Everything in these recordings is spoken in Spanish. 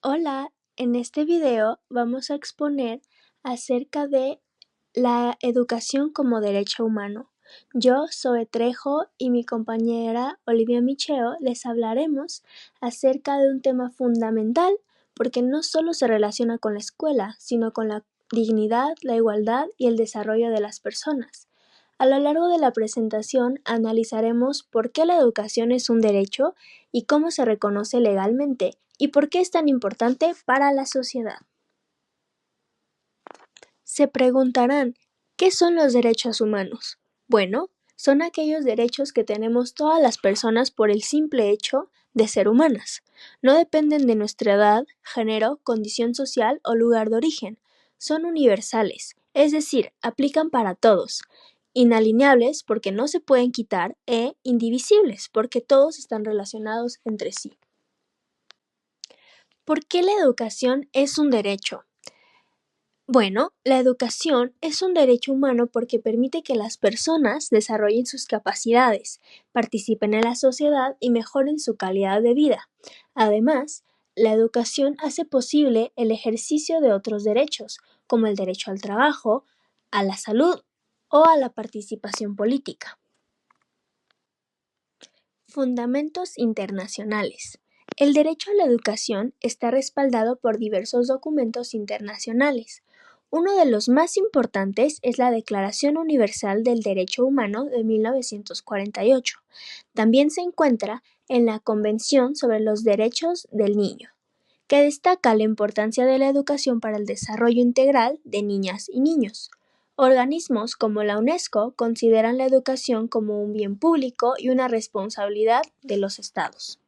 Hola, en este video vamos a exponer acerca de la educación como derecho humano. Yo soy Trejo y mi compañera Olivia Micheo les hablaremos acerca de un tema fundamental porque no solo se relaciona con la escuela, sino con la dignidad, la igualdad y el desarrollo de las personas. A lo largo de la presentación analizaremos por qué la educación es un derecho y cómo se reconoce legalmente y por qué es tan importante para la sociedad. Se preguntarán, ¿qué son los derechos humanos? Bueno, son aquellos derechos que tenemos todas las personas por el simple hecho de ser humanas. No dependen de nuestra edad, género, condición social o lugar de origen. Son universales, es decir, aplican para todos. Inalineables porque no se pueden quitar e indivisibles porque todos están relacionados entre sí. ¿Por qué la educación es un derecho? Bueno, la educación es un derecho humano porque permite que las personas desarrollen sus capacidades, participen en la sociedad y mejoren su calidad de vida. Además, la educación hace posible el ejercicio de otros derechos, como el derecho al trabajo, a la salud o a la participación política. Fundamentos internacionales. El derecho a la educación está respaldado por diversos documentos internacionales. Uno de los más importantes es la Declaración Universal del Derecho Humano de 1948. También se encuentra en la Convención sobre los Derechos del Niño, que destaca la importancia de la educación para el desarrollo integral de niñas y niños. Organismos como la UNESCO consideran la educación como un bien público y una responsabilidad de los Estados.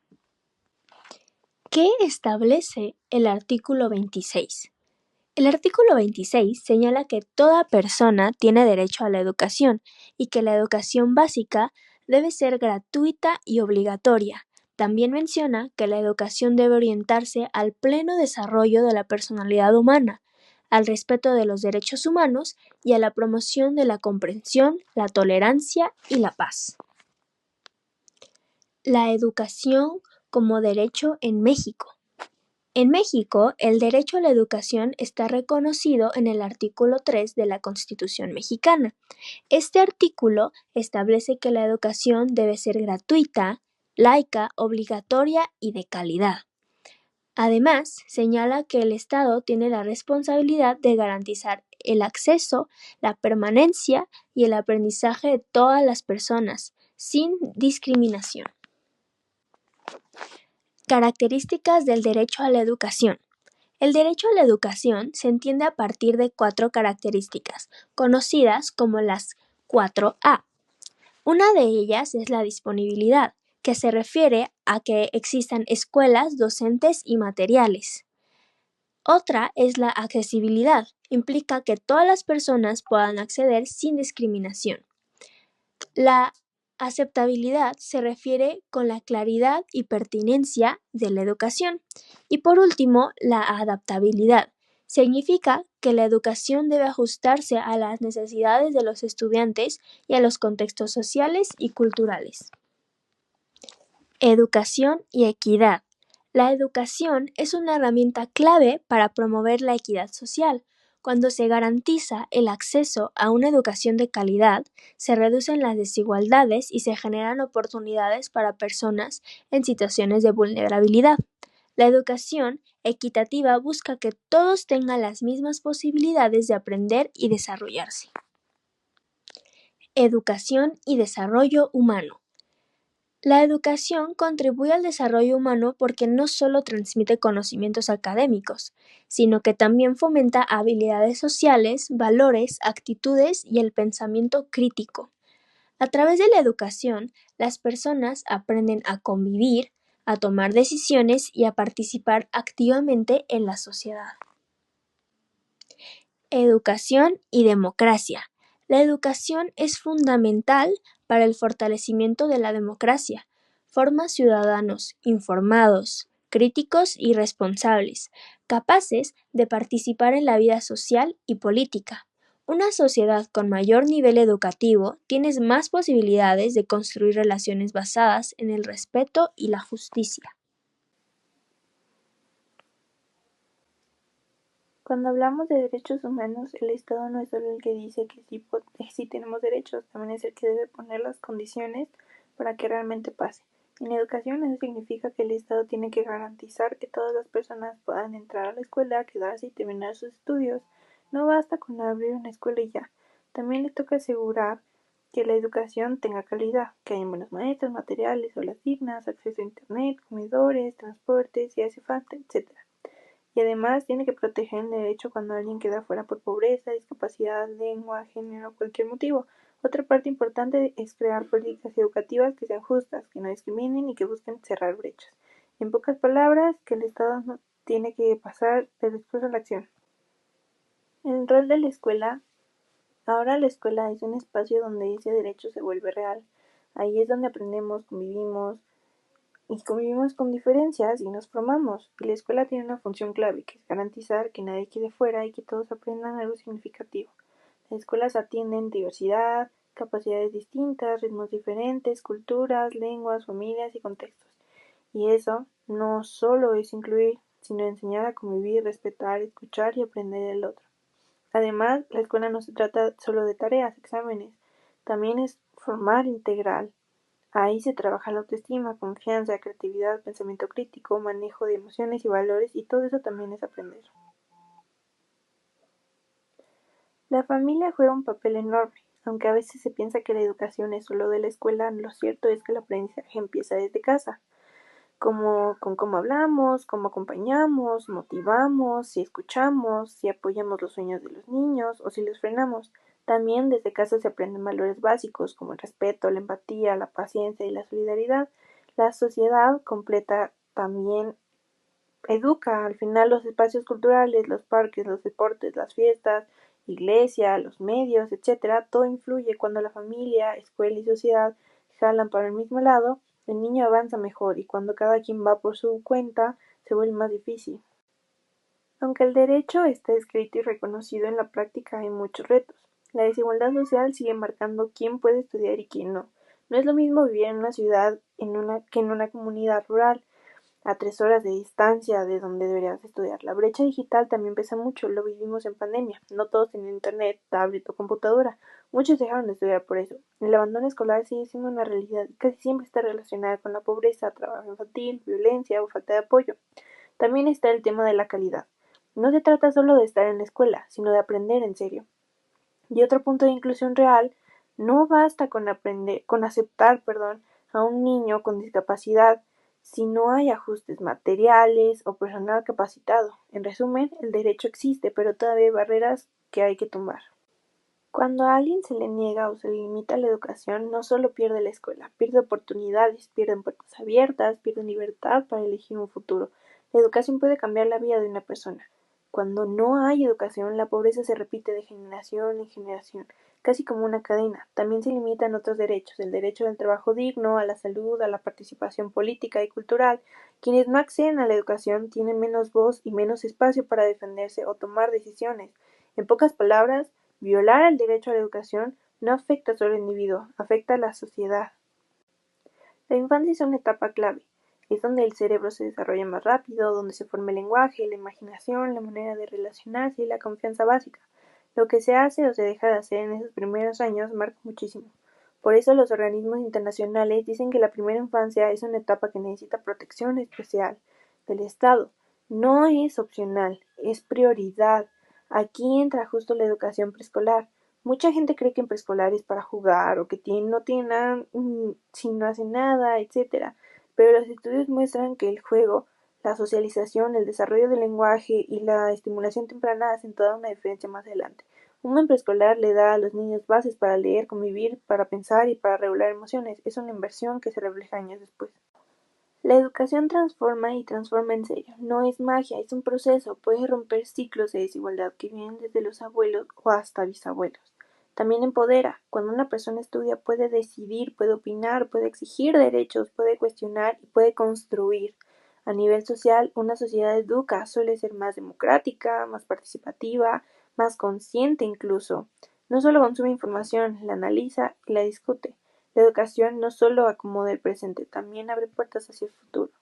¿Qué establece el artículo 26? El artículo 26 señala que toda persona tiene derecho a la educación y que la educación básica debe ser gratuita y obligatoria. También menciona que la educación debe orientarse al pleno desarrollo de la personalidad humana, al respeto de los derechos humanos y a la promoción de la comprensión, la tolerancia y la paz. La educación como derecho en México. En México, el derecho a la educación está reconocido en el artículo 3 de la Constitución mexicana. Este artículo establece que la educación debe ser gratuita, laica, obligatoria y de calidad. Además, señala que el Estado tiene la responsabilidad de garantizar el acceso, la permanencia y el aprendizaje de todas las personas, sin discriminación. Características del derecho a la educación. El derecho a la educación se entiende a partir de 4 características, conocidas como las 4A. Una de ellas es la disponibilidad, que se refiere a que existan escuelas, docentes y materiales. Otra es la accesibilidad, implica que todas las personas puedan acceder sin discriminación. La aceptabilidad se refiere con la claridad y pertinencia de la educación. Y por último, la adaptabilidad. Significa que la educación debe ajustarse a las necesidades de los estudiantes y a los contextos sociales y culturales. Educación y equidad. La educación es una herramienta clave para promover la equidad social. Cuando se garantiza el acceso a una educación de calidad, se reducen las desigualdades y se generan oportunidades para personas en situaciones de vulnerabilidad. La educación equitativa busca que todos tengan las mismas posibilidades de aprender y desarrollarse. Educación y desarrollo humano. La educación contribuye al desarrollo humano porque no solo transmite conocimientos académicos, sino que también fomenta habilidades sociales, valores, actitudes y el pensamiento crítico. A través de la educación, las personas aprenden a convivir, a tomar decisiones y a participar activamente en la sociedad. Educación y democracia. La educación es fundamental para el fortalecimiento de la democracia. Forma ciudadanos informados, críticos y responsables, capaces de participar en la vida social y política. Una sociedad con mayor nivel educativo tiene más posibilidades de construir relaciones basadas en el respeto y la justicia. Cuando hablamos de derechos humanos, el Estado no es solo el que dice que sí tenemos derechos, también es el que debe poner las condiciones para que realmente pase. En educación eso significa que el Estado tiene que garantizar que todas las personas puedan entrar a la escuela, quedarse y terminar sus estudios. No basta con abrir una escuela y ya. También le toca asegurar que la educación tenga calidad, que haya buenos maestros, materiales, aulas dignas, acceso a internet, comedores, transportes, si hace falta, etc. Y además tiene que proteger el derecho cuando alguien queda fuera por pobreza, discapacidad, lengua, género o cualquier motivo. Otra parte importante es crear políticas educativas que sean justas, que no discriminen y que busquen cerrar brechas. En pocas palabras, que el Estado no tiene que pasar del discurso a la acción. El rol de la escuela. Ahora la escuela es un espacio donde ese derecho se vuelve real. Ahí es donde aprendemos, convivimos con diferencias y nos formamos. Y la escuela tiene una función clave, que es garantizar que nadie quede fuera y que todos aprendan algo significativo. Las escuelas atienden diversidad, capacidades distintas, ritmos diferentes, culturas, lenguas, familias y contextos. Y eso no solo es incluir, sino enseñar a convivir, respetar, escuchar y aprender del otro. Además, la escuela no se trata solo de tareas, exámenes, también es formar integral. Ahí se trabaja la autoestima, confianza, creatividad, pensamiento crítico, manejo de emociones y valores, y todo eso también es aprender. La familia juega un papel enorme. Aunque a veces se piensa que la educación es solo de la escuela, lo cierto es que el aprendizaje empieza desde casa. Con cómo hablamos, cómo acompañamos, motivamos, si escuchamos, si apoyamos los sueños de los niños o si los frenamos. También desde casa se aprenden valores básicos como el respeto, la empatía, la paciencia y la solidaridad. La sociedad completa también educa. Al final los espacios culturales, los parques, los deportes, las fiestas, iglesia, los medios, etcétera, todo influye. Cuando la familia, escuela y sociedad jalan para el mismo lado, el niño avanza mejor, y cuando cada quien va por su cuenta, se vuelve más difícil. Aunque el derecho está escrito y reconocido, en la práctica hay muchos retos. La desigualdad social sigue marcando quién puede estudiar y quién no. No es lo mismo vivir en una ciudad que en una comunidad rural, a 3 horas de distancia de donde deberías estudiar. La brecha digital también pesa mucho, lo vivimos en pandemia. No todos tienen internet, tablet o computadora. Muchos dejaron de estudiar por eso. El abandono escolar sigue siendo una realidad y casi siempre está relacionada con la pobreza, trabajo infantil, violencia o falta de apoyo. También está el tema de la calidad. No se trata solo de estar en la escuela, sino de aprender en serio. Y otro punto de inclusión real, no basta con aceptar, a un niño con discapacidad si no hay ajustes materiales o personal capacitado. En resumen, el derecho existe, pero todavía hay barreras que hay que tumbar. Cuando a alguien se le niega o se le limita la educación, no solo pierde la escuela, pierde oportunidades, pierden puertas abiertas, pierden libertad para elegir un futuro. La educación puede cambiar la vida de una persona. Cuando no hay educación, la pobreza se repite de generación en generación, casi como una cadena. También se limitan otros derechos, el derecho al trabajo digno, a la salud, a la participación política y cultural. Quienes no acceden a la educación tienen menos voz y menos espacio para defenderse o tomar decisiones. En pocas palabras, violar el derecho a la educación no afecta solo al individuo, afecta a la sociedad. La infancia es una etapa clave. Es donde el cerebro se desarrolla más rápido, donde se forma el lenguaje, la imaginación, la manera de relacionarse y la confianza básica. Lo que se hace o se deja de hacer en esos primeros años marca muchísimo. Por eso los organismos internacionales dicen que la primera infancia es una etapa que necesita protección especial del Estado. No es opcional, es prioridad. Aquí entra justo la educación preescolar. Mucha gente cree que en preescolar es para jugar o que no tiene nada, si no hace nada, etcétera. Pero los estudios muestran que el juego, la socialización, el desarrollo del lenguaje y la estimulación temprana hacen toda una diferencia más adelante. Un buen preescolar le da a los niños bases para leer, convivir, para pensar y para regular emociones. Es una inversión que se refleja años después. La educación transforma y transforma en serio. No es magia, es un proceso. Puede romper ciclos de desigualdad que vienen desde los abuelos o hasta bisabuelos. También empodera. Cuando una persona estudia puede decidir, puede opinar, puede exigir derechos, puede cuestionar y puede construir. A nivel social, una sociedad educa suele ser más democrática, más participativa, más consciente incluso. No solo consume información, la analiza y la discute. La educación no solo acomoda el presente, también abre puertas hacia el futuro.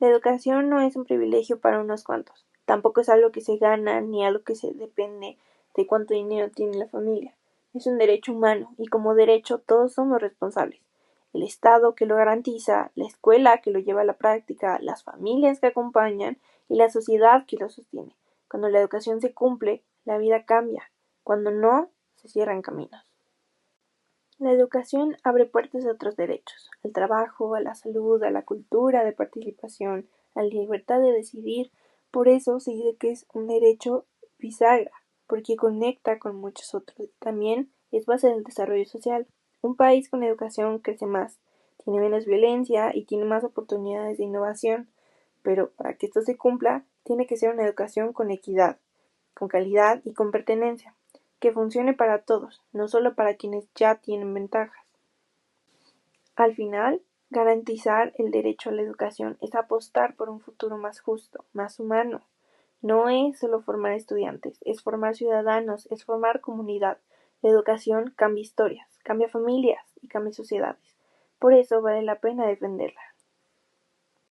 La educación no es un privilegio para unos cuantos, Tampoco es algo que se gana ni algo que se depende de cuánto dinero tiene la familia. Es un derecho humano y como derecho todos somos responsables. El Estado que lo garantiza, la escuela que lo lleva a la práctica, las familias que acompañan y la sociedad que lo sostiene. Cuando la educación se cumple, la vida cambia. Cuando no, se cierran caminos. La educación abre puertas a otros derechos, al trabajo, a la salud, a la cultura de participación, a la libertad de decidir. Por eso se dice que es un derecho bisagra, porque conecta con muchos otros. También es base del desarrollo social. Un país con educación crece más, tiene menos violencia y tiene más oportunidades de innovación. Pero para que esto se cumpla, tiene que ser una educación con equidad, con calidad y con pertenencia, que funcione para todos, no solo para quienes ya tienen ventajas. Al final, garantizar el derecho a la educación es apostar por un futuro más justo, más humano. No es solo formar estudiantes, es formar ciudadanos, es formar comunidad. La educación cambia historias, cambia familias y cambia sociedades. Por eso vale la pena defenderla.